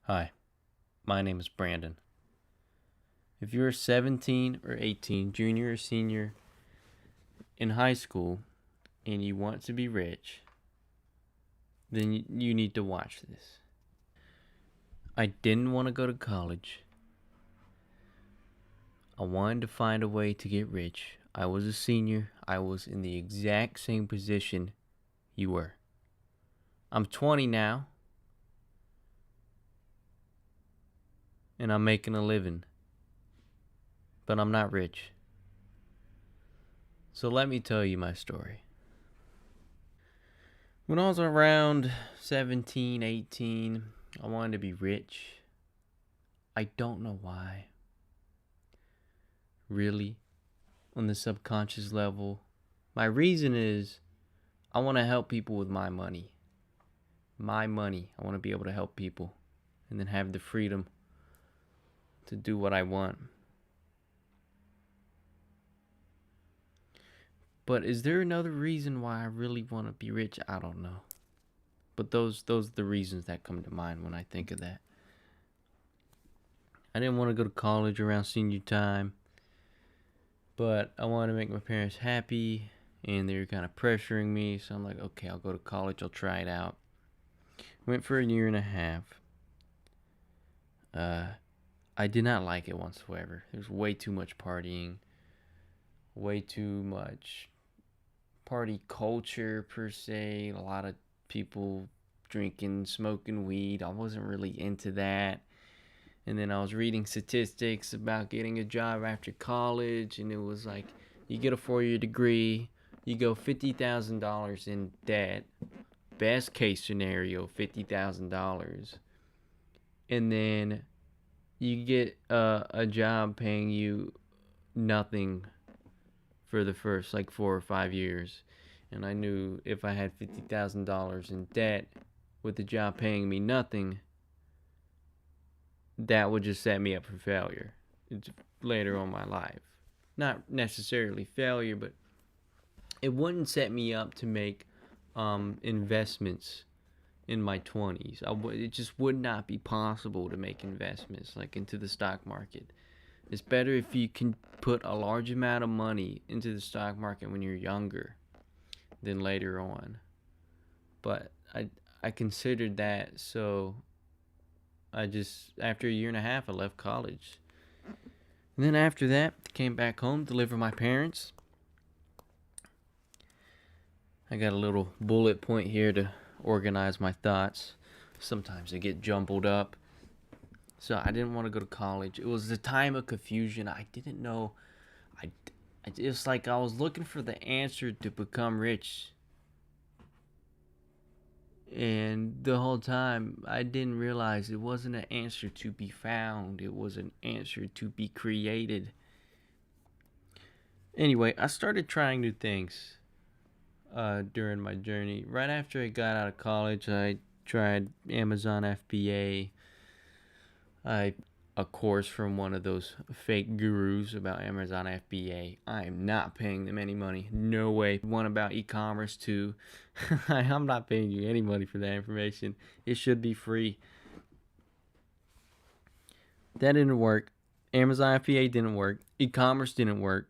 Hi, my name is Brandon. If you're 17 or 18, junior or senior in high school, and you want to be rich, then you need to watch this. I didn't want to go to college. I wanted to find a way to get rich. I was a senior. I was in the exact same position you were. I'm 20 now, and I'm making a living, but I'm not rich. So let me tell you my story. When I was around 17, 18, I wanted to be rich. I don't know why. Really, on the subconscious level. My reason is I want to help people with my money. My money. I want to be able to help people and then have the freedom to do what I want. But is there another reason why I really want to be rich? I don't know. But those are the reasons that come to mind when I think of that. I didn't want to go to college around senior time, but I wanted to make my parents happy and they were kind of pressuring me, so I'm like, okay, I'll go to college, I'll try it out. Went for a year and a half. Uh, I did not like it whatsoever. There was way too much partying, way too much party culture per se. A lot of people drinking, smoking weed. I wasn't really into that. And then I was reading statistics about getting a job after college, and it was like you get a 4 year degree, you go $50,000 in debt, best case scenario, $50,000, and then you get a job paying you nothing for the first like 4 or 5 years. And I knew if I had $50,000 in debt with the job paying me nothing, that would just set me up for failure later on in my life. Not necessarily failure, but it wouldn't set me up to make investments in my 20s. It just would not be possible to make investments like into the stock market. It's better if you can put a large amount of money into the stock market when you're younger than later on. But I considered that, so I just after a year and a half I left college. And then after that, came back home to live with my parents. I got a little bullet point here to organize my thoughts. Sometimes they get jumbled up. So I didn't want to go to college. It was the time of confusion. I didn't know. I, it's like I was looking for the answer to become rich. And the whole time, I didn't realize it wasn't an answer to be found. It was an answer to be created. Anyway, I started trying new things during my journey. Right after I got out of college, I tried Amazon FBA. I a course from one of those fake gurus about Amazon FBA. I am not paying them any money. No way. One about e-commerce too. I'm not paying you any money for that information. It should be free. That didn't work. Amazon FBA didn't work. E-commerce didn't work.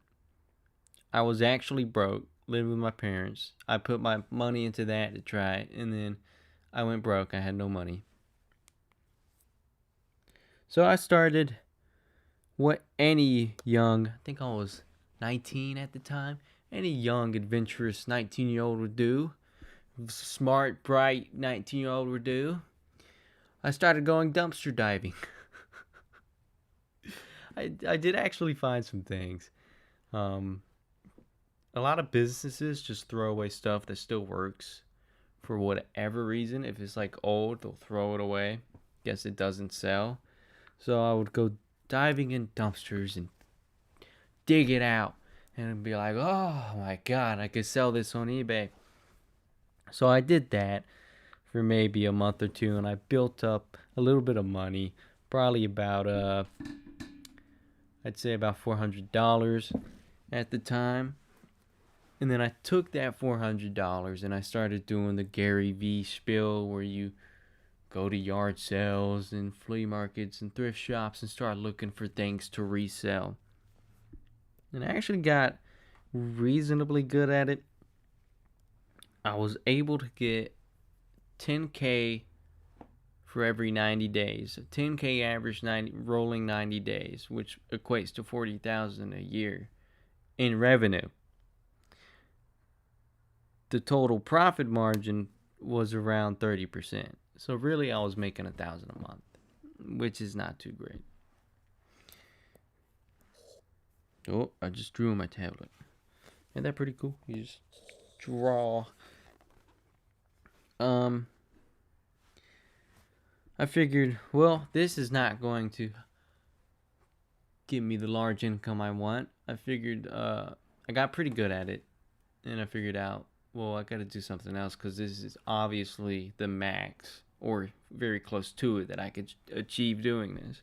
I was actually broke, living with my parents. I put my money into that to try it, and then I went broke. I had no money. So I started what any young, I think I was 19 at the time, any young, adventurous 19-year-old would do, smart, bright 19-year-old would do. I started going dumpster diving. I did actually find some things. Um, a lot of businesses just throw away stuff that still works for whatever reason. If it's like old, they'll throw it away. Guess it doesn't sell. So I would go diving in dumpsters and dig it out and be like, oh my god, I could sell this on eBay. So I did that for maybe a month or two, and I built up a little bit of money, probably about I'd say about $400 at the time. And then I took that $400 and I started doing the Gary V spiel where you go to yard sales and flea markets and thrift shops and start looking for things to resell. And I actually got reasonably good at it. I was able to get 10K for every 90 days. 10K average rolling 90 days, which equates to 40,000 a year in revenue. The total profit margin was around 30%. So really I was making 1,000 a month, which is not too great. Oh, I just drew on my tablet. Isn't that pretty cool? You just draw. I figured, well, this is not going to give me the large income I want. I figured I got pretty good at it, and I figured out, well, I got to do something else because this is obviously the max or very close to it that I could achieve doing this.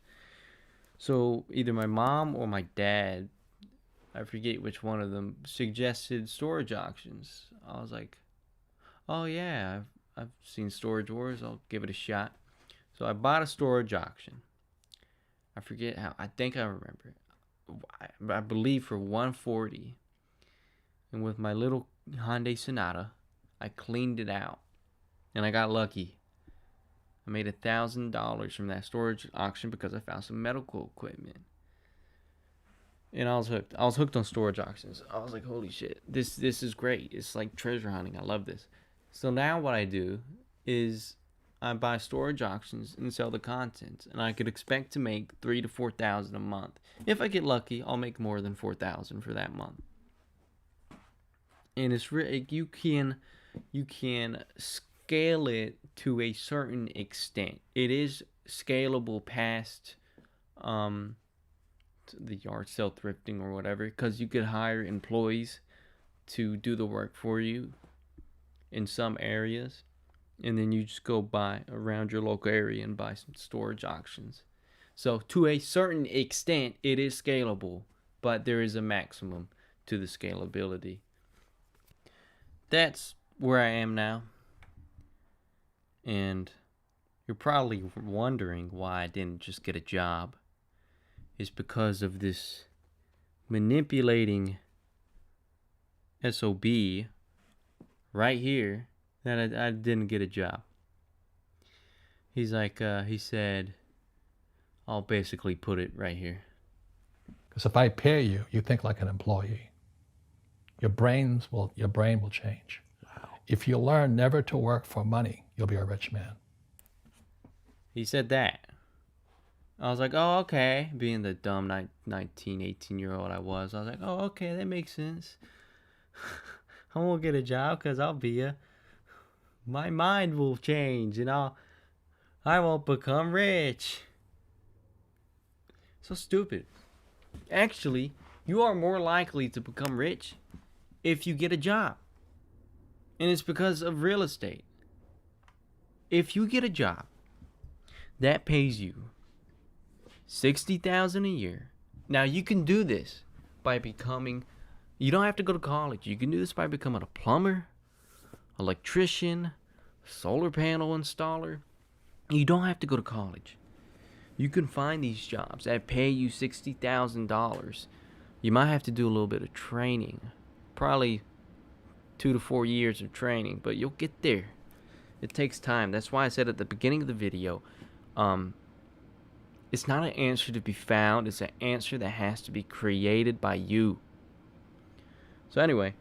So either my mom or my dad, I forget which one of them, suggested storage auctions. I was like, oh yeah, I've seen Storage Wars. I'll give it a shot. So I bought a storage auction. I forget how. I think I remember it. I believe for 140. And with my little Hyundai Sonata, I cleaned it out. And I got lucky. I made $1,000 from that storage auction because I found some medical equipment. And I was hooked. I was hooked on storage auctions. I was like, holy shit, this is great. It's like treasure hunting. I love this. So now what I do is I buy storage auctions and sell the contents, and I could expect to make $3,000 to $4,000 a month. If I get lucky, I'll make more than $4,000 for that month. And it's really you can scale it to a certain extent. It is scalable past the yard sale thrifting or whatever, because you could hire employees to do the work for you in some areas. And then you just go buy around your local area and buy some storage auctions. So to a certain extent, it is scalable, but there is a maximum to the scalability. That's where I am now. And you're probably wondering why I didn't just get a job. It's because of this manipulating SOB right here that I didn't get a job. He's like, he said, I'll basically put it right here. Because if I pay you, you think like an employee. Your brain will change. Wow. If you learn never to work for money, you'll be a rich man. He said that. I was like, oh, okay. Being the dumb 19, 18-year-old I was like, oh, okay, that makes sense. I won't get a job because my mind will change and I won't become rich. So stupid. Actually, you are more likely to become rich if you get a job. And it's because of real estate. If you get a job that pays you $60,000 a year. Now you can do this by becoming, you don't have to go to college. You can do this by becoming a plumber, electrician, solar panel installer. You don't have to go to college. You can find these jobs that pay you $60,000. You might have to do a little bit of training, probably 2 to 4 years of training, but you'll get there. It takes time. That's why I said at the beginning of the video, it's not an answer to be found. It's an answer that has to be created by you. So anyway,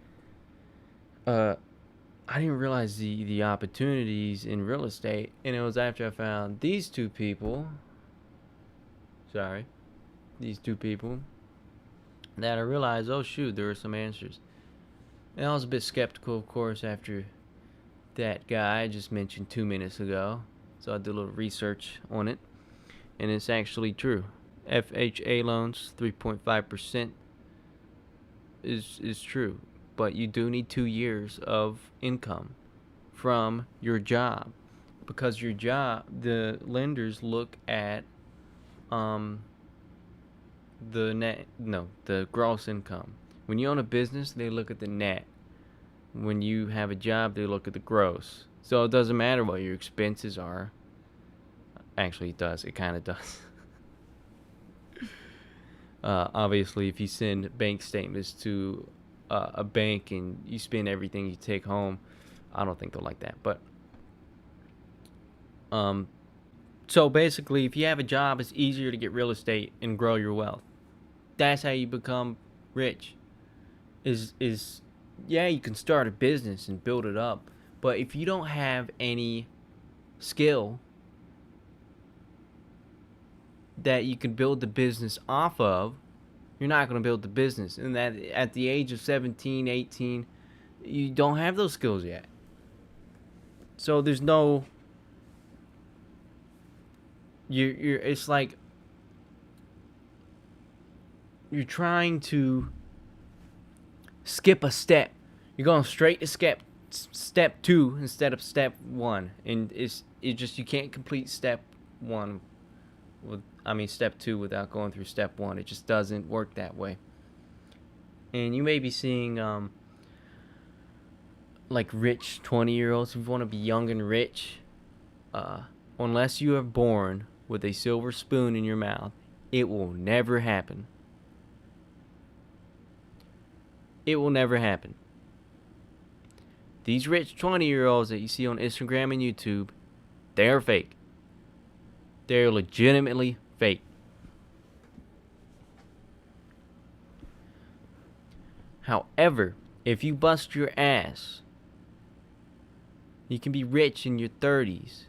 I didn't realize the opportunities in real estate, and it was after I found these two people that I realized, oh shoot, there were some answers. And I was a bit skeptical, of course, after that guy I just mentioned 2 minutes ago. So I did a little research on it, and it's actually true. FHA loans, 3.5% is true, but you do need 2 years of income from your job, because your job, the lenders look at the gross income. When you own a business, they look at the net. When you have a job, they look at the gross. So it doesn't matter what your expenses are. Actually, it does. It kind of does. Obviously, if you send bank statements to a bank and you spend everything you take home, I don't think they'll like that. But um, so basically, if you have a job, it's easier to get real estate and grow your wealth. That's how you become rich. Is yeah, you can start a business and build it up, but if you don't have any skill that you can build the business off of, you're not going to build the business. And that at the age of 17, 18, you don't have those skills yet. So there's no you're it's like you're trying to skip a step. You're going straight to step 2 instead of step 1, and it just you can't complete step 1 step 2 without going through step 1. It just doesn't work that way. And you may be seeing like rich 20-year-olds who want to be young and rich. Unless you are born with a silver spoon in your mouth, it will never happen. It will never happen. These rich 20-year-olds that you see on Instagram and YouTube, they're fake. They're legitimately fake. However, if you bust your ass, you can be rich in your 30s.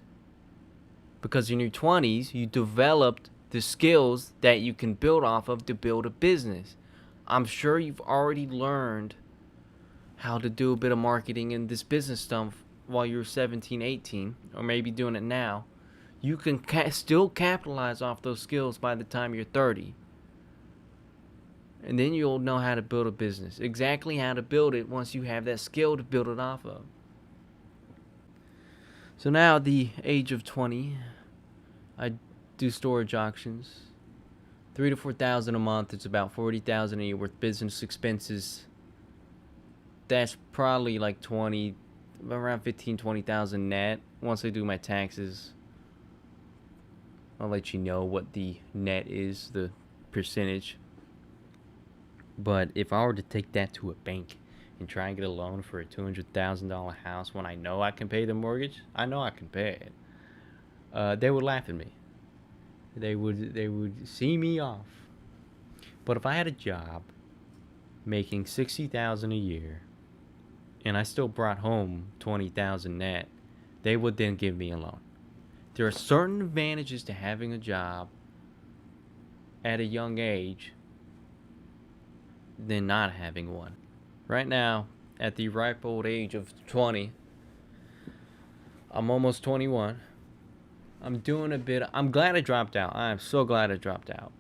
Because in your 20s, you developed the skills that you can build off of to build a business. I'm sure you've already learned how to do a bit of marketing and this business stuff while you're 17, 18, or maybe doing it now. You can still capitalize off those skills by the time you're 30. And then you'll know how to build a business. Exactly how to build it once you have that skill to build it off of. So now at the age of 20, I do storage auctions. 3,000 to 4,000 a month. It's about 40,000 a year worth business expenses. That's probably like around 15, 20,000 net. Once I do my taxes, I'll let you know what the net is, the percentage. But if I were to take that to a bank and try and get a loan for a $200,000 house when I know I can pay the mortgage, I know I can pay it. They would laugh at me. They would see me off. But if I had a job making $60,000 a year and I still brought home 20,000 net, they would then give me a loan. There are certain advantages to having a job at a young age than not having one. Right now, at the ripe old age of 20, I'm almost 21. I'm glad I dropped out. I am so glad I dropped out.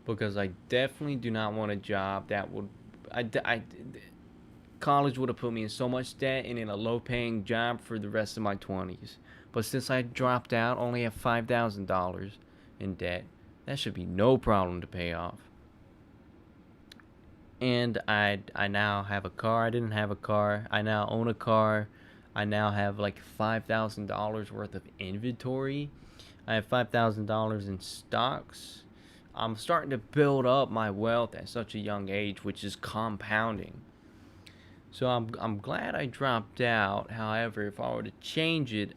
Because I definitely do not want a job that would... college would have put me in so much debt and in a low-paying job for the rest of my 20s. But since I dropped out, only have $5,000 in debt. That should be no problem to pay off. And I now have a car. I didn't have a car. I now own a car. I now have like $5,000 worth of inventory. I have $5,000 in stocks. I'm starting to build up my wealth at such a young age, which is compounding. So I'm glad I dropped out. However, if I were to change it,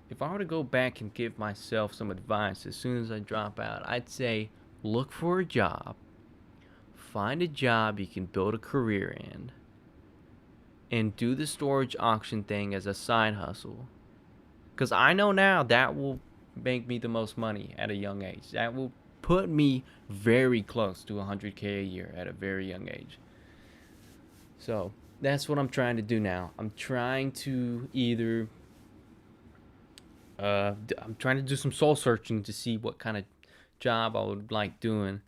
if I were to go back and give myself some advice as soon as I drop out, I'd say look for a job. Find a job you can build a career in. And do the storage auction thing as a side hustle. Because I know now that will make me the most money at a young age. That will put me very close to $100K a year at a very young age. So that's what I'm trying to do now. I'm trying to I'm trying to do some soul searching to see what kind of job I would like doing.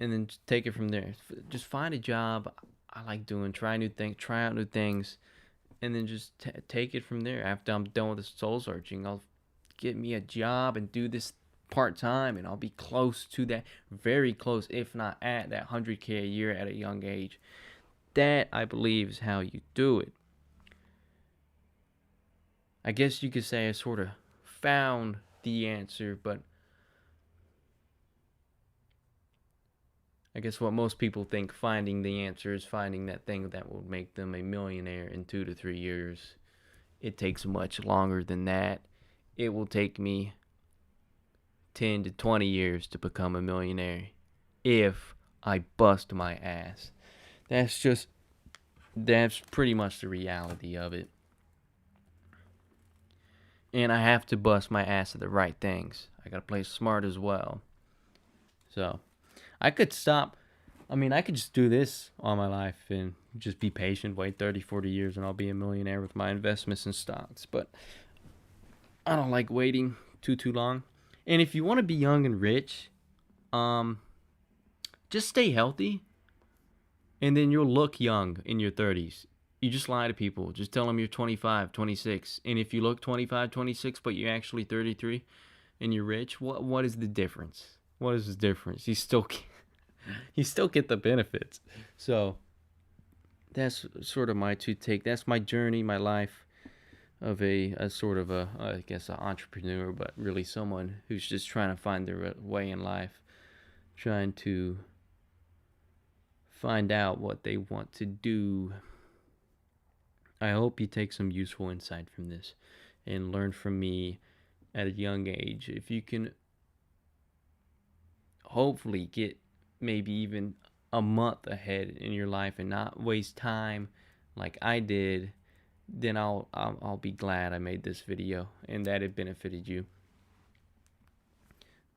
And then just take it from there. Just find a job I like doing, try out new things, and then just take it from there. After I'm done with the soul searching, I'll get me a job and do this part-time, and I'll be close to that, very close, if not at that $100K a year at a young age. That, I believe, is how you do it. I guess you could say I sort of found the answer, but I guess what most people think finding the answer is finding that thing that will make them a millionaire in 2 to 3 years. It takes much longer than that. It will take me 10 to 20 years to become a millionaire if I bust my ass. That's pretty much the reality of it. And I have to bust my ass at the right things. I gotta play smart as well. So, I could stop. I mean, I could just do this all my life and just be patient, wait 30, 40 years, and I'll be a millionaire with my investments and stocks. But I don't like waiting too long. And if you want to be young and rich, just stay healthy, and then you'll look young in your 30s. You just lie to people. Just tell them you're 25, 26. And if you look 25, 26, but you're actually 33 and you're rich, what is the difference? What is the difference? You still get the benefits. So that's sort of my take. That's my journey, my life of a sort of I guess an entrepreneur, but really someone who's just trying to find their way in life, trying to find out what they want to do. I hope you take some useful insight from this and learn from me at a young age. If you can hopefully get maybe even a month ahead in your life and not waste time like I did, then I'll be glad I made this video and that it benefited you.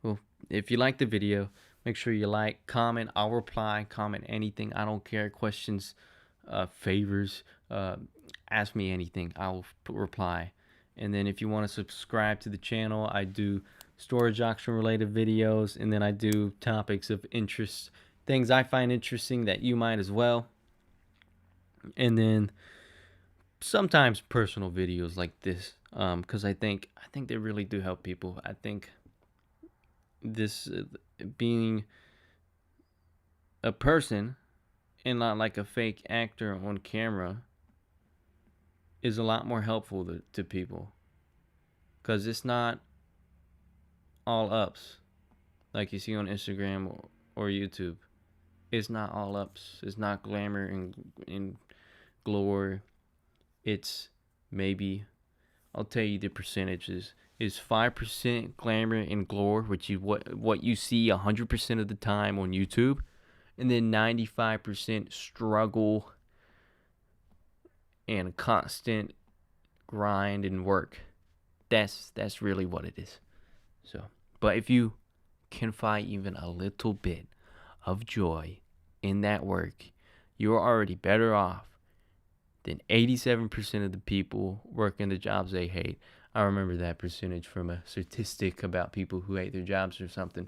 Well, if you like the video, make sure you like, comment. I'll reply, comment anything. I don't care. Questions, favors, ask me anything. I'll reply. And then if you want to subscribe to the channel, I do storage auction related videos, and then I do topics of interest, things I find interesting that you might as well. And then sometimes personal videos like this, because I think they really do help people. I think this being a person and not like a fake actor on camera is a lot more helpful to people, because it's not all ups like you see on Instagram or YouTube. It's not all ups. It's not glamour and glory. It's maybe, I'll tell you the percentages, is 5% glamour and glory, which is what you see 100% of the time on YouTube, and then 95% struggle and constant grind and work. That's really what it is. So, but if you can find even a little bit of joy in that work, you're already better off than 87% of the people working the jobs they hate. I remember that percentage from a statistic about people who hate their jobs or something.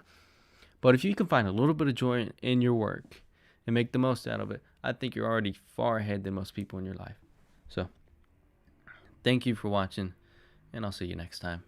But if you can find a little bit of joy in your work and make the most out of it, I think you're already far ahead than most people in your life. So, thank you for watching, and I'll see you next time.